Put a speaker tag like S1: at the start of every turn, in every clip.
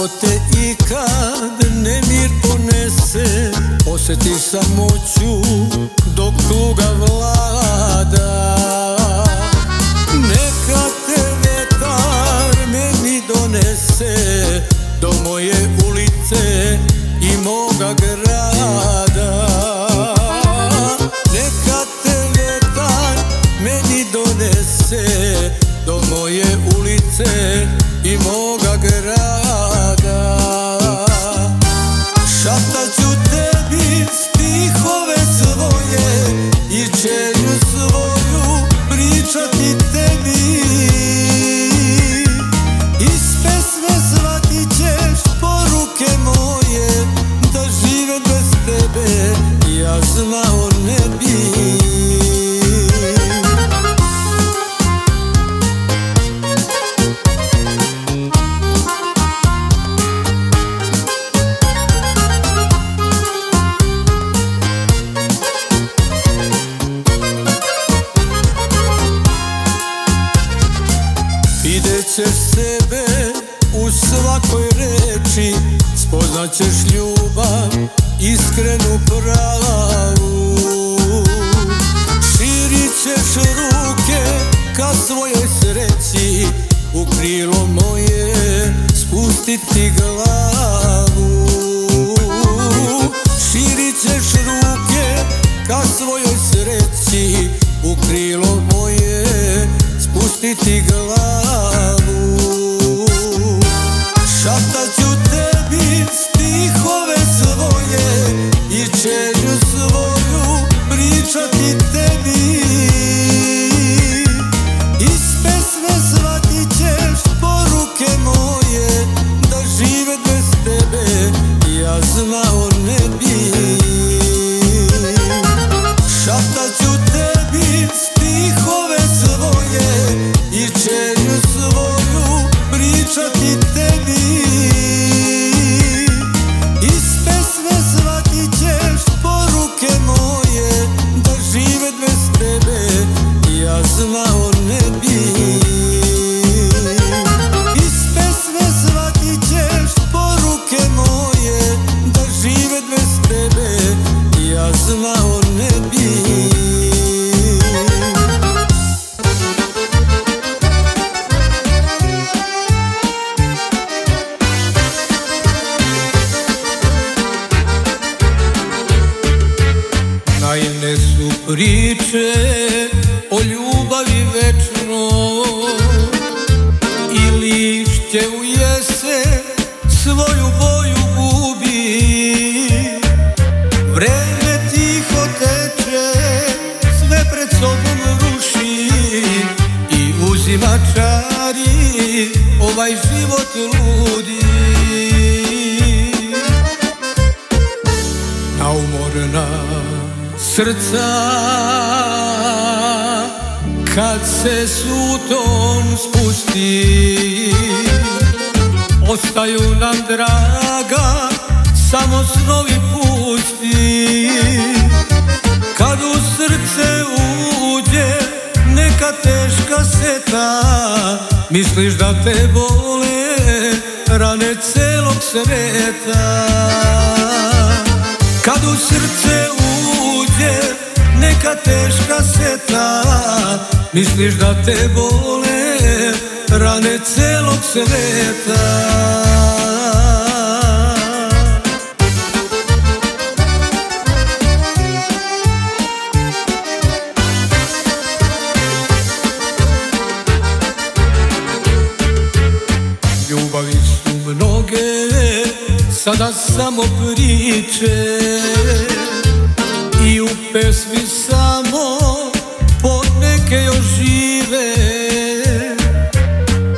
S1: Ako te ikad nemir ponese, osjeti samoću dok tuga vlada. Neka te vetar meni donese do moje ulice i moga grada. Neka te vetar meni donese do moje ulice i moga grada. Šaptat ću tebi stihove svoje i želju svoju pričati tebi. Iz pesme shvatit ćeš poruke moje, da živim bez tebe ja znao ne bi. Vidjet ćeš sebe u svakoj reči, spoznat ćeš ljubav, iskrenu pravu. Širit ćeš ruke ka svojoj sreći, u krilo moje spustiti glavu. Širit ćeš ruke ka svojoj sreći, u krilo moje spustiti glavu. Šaptat ću tebi stihove svoje i želju svoju pričati tebi. Iz pesme shvatit ćeš poruke moje, da žive bez tebe ja znao ne bi. Šaptat ću tebi stihove svoje i želju svoju pričati tebi. Iz pesme shvatit ćeš poruke moje, da živjet bez tebe ja znao ne bi. Iz pesme shvatit ćeš poruke moje, da živjet bez tebe ja znao ne bi. Naivne su priče o ljubavi večno, i lišće u jesen svoju boju gubi. Vreme tiho teče, sve pred sobom ruši i uzima čari ovaj život ludi. Naumorna srca kad se suton spusti, ostaju nam draga samo snovi pusti. Kad u srce uđe neka teška seta, misliš da te bole rane celog sveta. Kad u srce uđe neka teška seta, misliš da te bole rane celog sveta. Ljubavi su mnoge, sada samo priče, i u pesmi samo poneke još žive.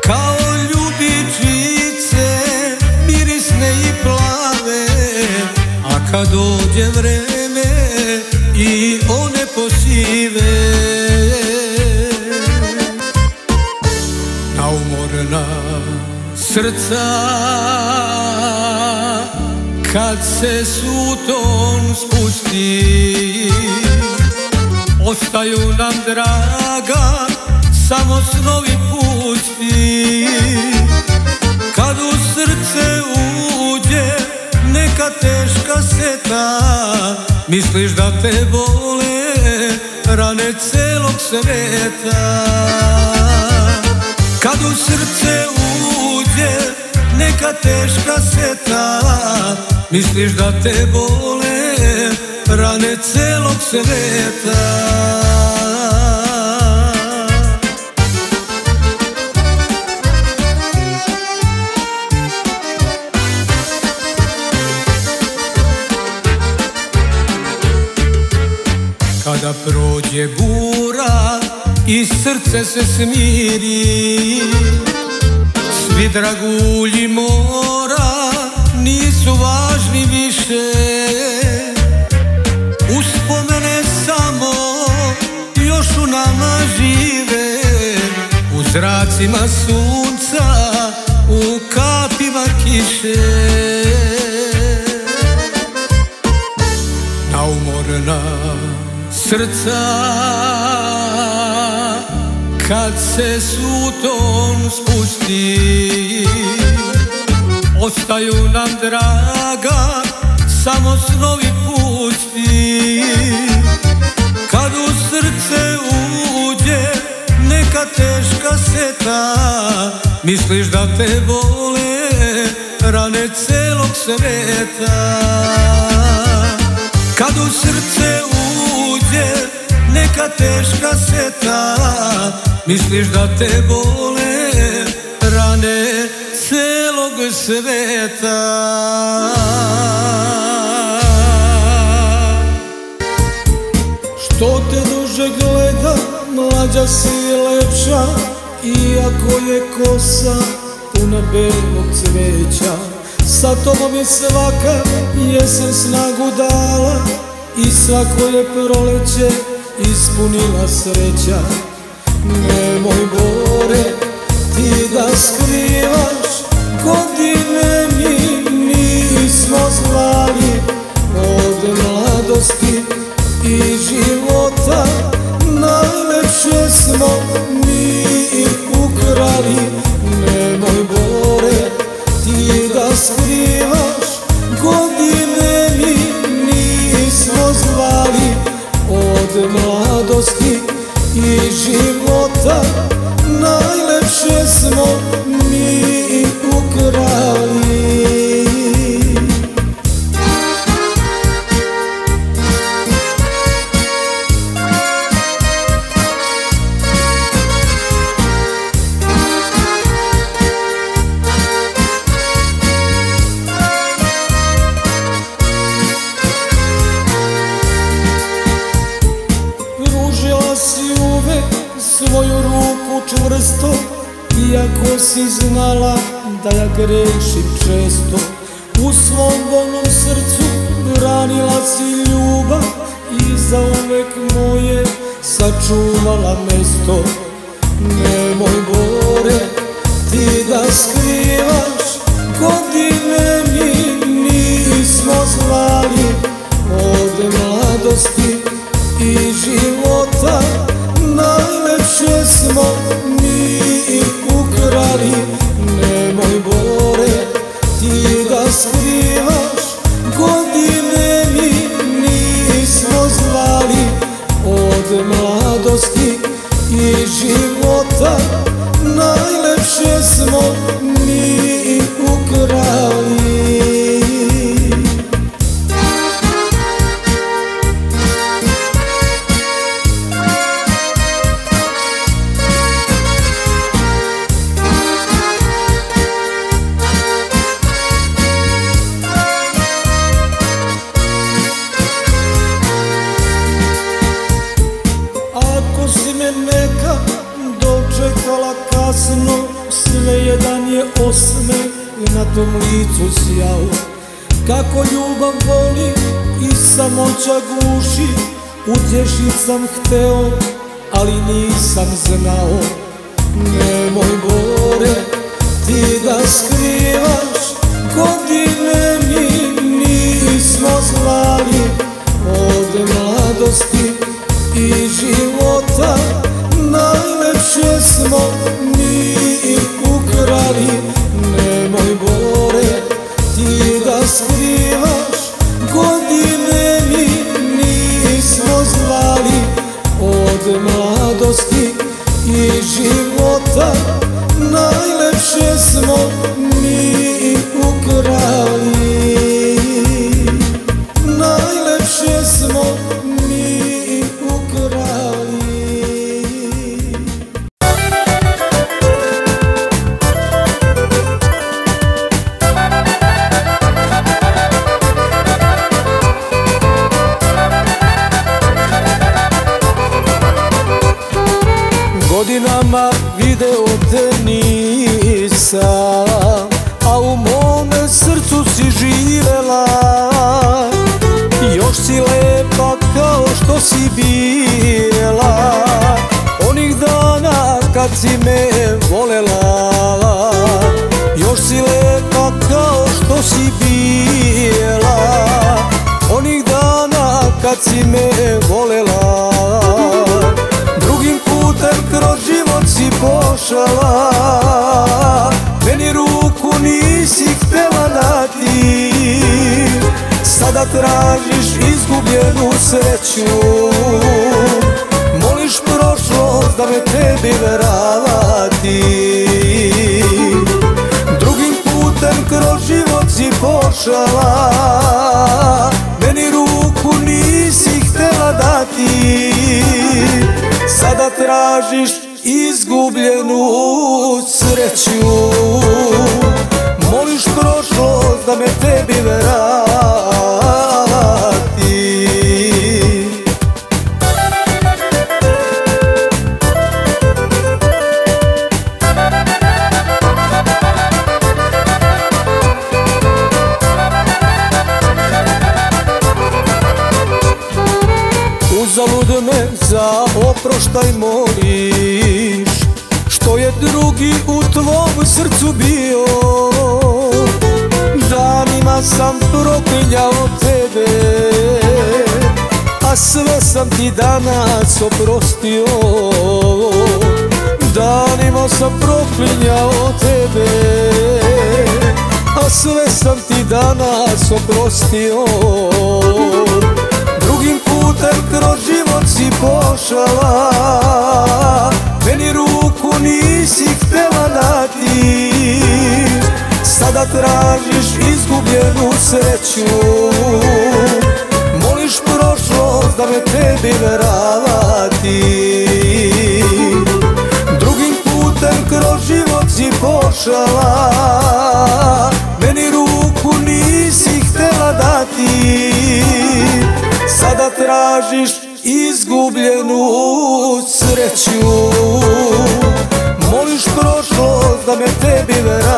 S1: Kao ljubičice mirisne i plave, a kad dođe vreme i one posive. Naumorna srca kad se suton spusti, ostaju nam draga samo snovi pusti. Kad u srce misliš da te bole rane celog sveta. Kad u srce uđe neka teška seta, misliš da te bole rane celog sveta. Kada prođe bura i srce se smiri, svi dragulji mora nisu važni više. Uspomene samo još u nama žive, u zracima sunca, u kapima kiše. Naumorna srca kad se suton spusti, ostaju nam draga samo snovi pusti. Kad u srce uđe neka teška seta, misliš da te bole rane celog sveta. Kad u srce uđe neka teška seta, misliš da te bole rane celog sveta. Što te duže gleda, mlađa si lepša, iako je kosa puna belog cveća. Sa tobom je svaka jesen snagu dala i svako je proleće ispunila sreća. Nemoj Bore ti da skrivaš, godine mi nismo zvali, od mladosti i života najlepše smo mi ukrali. Nemoj Bore ti da skrivaš, godine mi nismo zvali, od mladosti i života najlepše smo mi ukrali. Svoju ruku čvrsto, iako si znala da ja grešim često. U svom bolnom srcu branila si ljubav i zauvek moje sačuvala mesto. Nemoj Bore ti da skrivaš, godine mi nismo zvali, od mladosti i života najlepše smo mi ukrali. Nemoj Bore ti da skrivaš, godine mi nismo zvali, od mladosti i života najlepše smo mi ukrali. Neka dočekala kasno, svejedan je osmeh na tom licu sjao. Kako ljubav voli i samoća guši, utješit sam hteo, ali nisam znao. Nemoj Bore ti da skrivaš, godine mi nismo zvali, od mladosti i života najlepše smo mi ukrali. Nemoj Bore ti da skrivaš, godine mi si me volela, drugim putem kroz život si pošala. Meni ruku nisi htjela dati, sada tražiš izgubljenu sreću. Moliš prošlost da me tebi vrati, drugim putem kroz život si pošala. Meni ruku nisi htjela dati, sada tražiš izgubljenu sreću. Moliš prošlost da me tebi vrati. Uzalud me za oproštaj moliš, što je drugi u tvom srcu bio. Danima sam proklinjao tebe, a sve sam ti danas oprostio. Danima sam proklinjao tebe, a sve sam ti danas oprostio. Drugim putem kroz život si pošala, meni ruku nisi htjela dati, sada tražiš izgubljenu sreću. Moliš prošlost da me tebi vrati, drugim putem kroz život si pošala. Meni ruku nisi htjela dati, sada tražiš izgubljenu sreću. Moliš prošlost da me tebi vrati.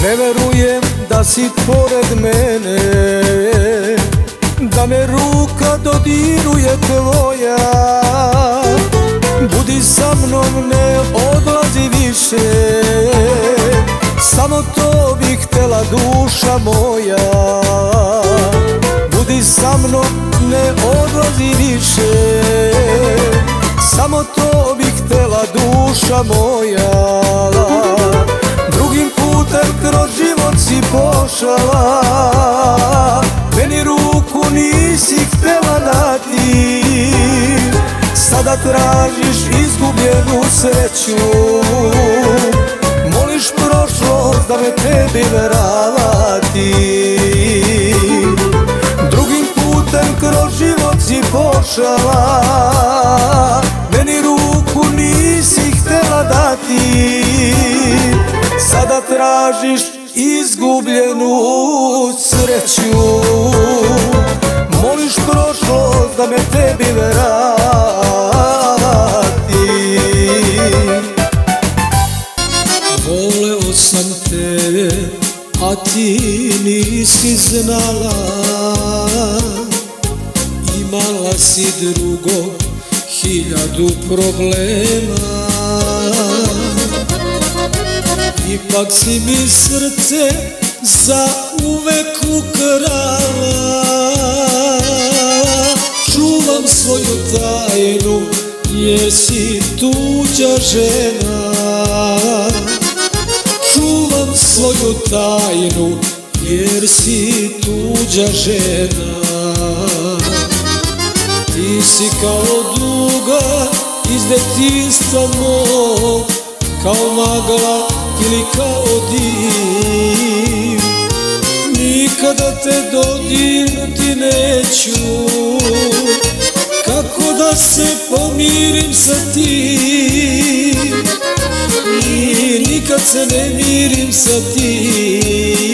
S1: Ne verujem da si pored mene, da me ruka dodiruje tvoja. Budi sa mnom, ne odlazi više, samo to bih htjela duša moja. Budi sa mnom, ne odlazi više, samo to bih htjela duša moja. Drugim putem kroz život si pošala, meni ruku nisi htjela dati, sada tražiš izgubljenu sreću. Moliš prošlost da me tebi vrati, drugim putem kroz život si pošala. Meni ruku nisi htjela dati, sada tražiš izgubljenu sreću. Moliš prošlost da me tebi vrati. Voleo sam te, a ti nisi znala, imala si drugo 1000 problema. Ipak si mi srce za uvek ukrala, čuvam svoju tajnu jer si tuđa žena. Čuvam svoju tajnu jer si tuđa žena. Ti si kao duga iz detinjstva mog, kao magla ili kao dim. Nikada te dodirnuti neću, kako da se pomirim sa tim. I nikad se ne mirim sa tim.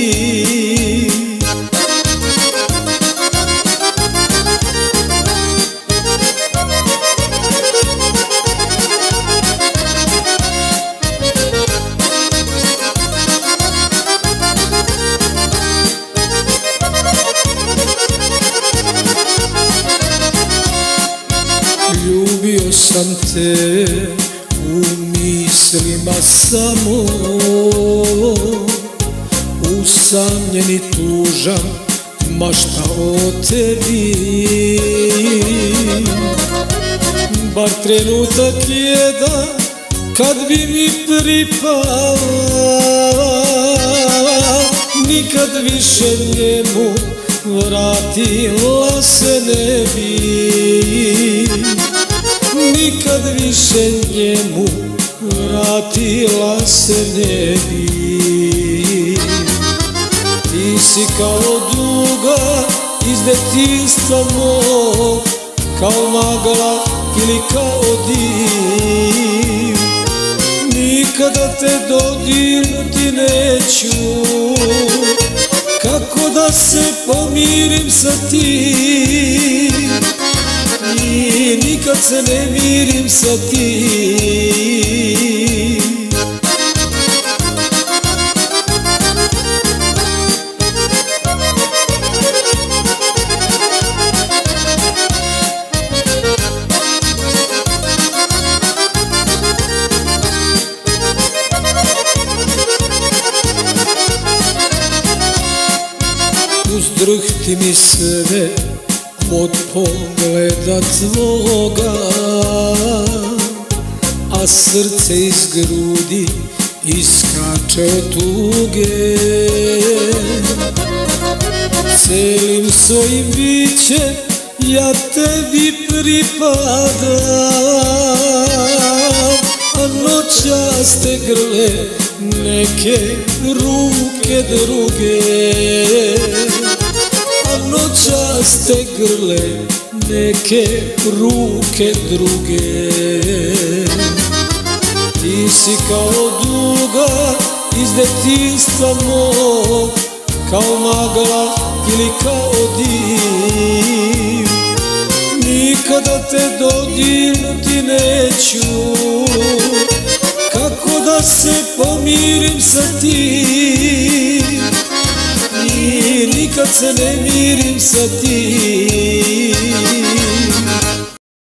S1: u mislima samo, usamljen i tužan mašta o tebi. Bar trenutak jedan kad bi mi pripala, nikad više njemu vratila se ne bi. Nikad više njemu vratila se ne bi. Ti si kao duga iz detinjstva mog, kao magla ili kao dim. Nikada te dodirnuti neću, kako da se pomirim sa tim. I nikad se ne mirim sa tim. Uzdrhti mi sve od pogleda tvoga, a srce iz grudi iskače od tuge. Celim svojim bićem ja tebi pripadam, a noćas te grle neke ruke druge. A noćas te grle neke ruke druge. Ti si kao duga iz detinjstva mog, kao magla ili kao dim. Nikada te dodirnuti neću, kako da se pomirim sa tim. I nikad se ne mirim sa tim.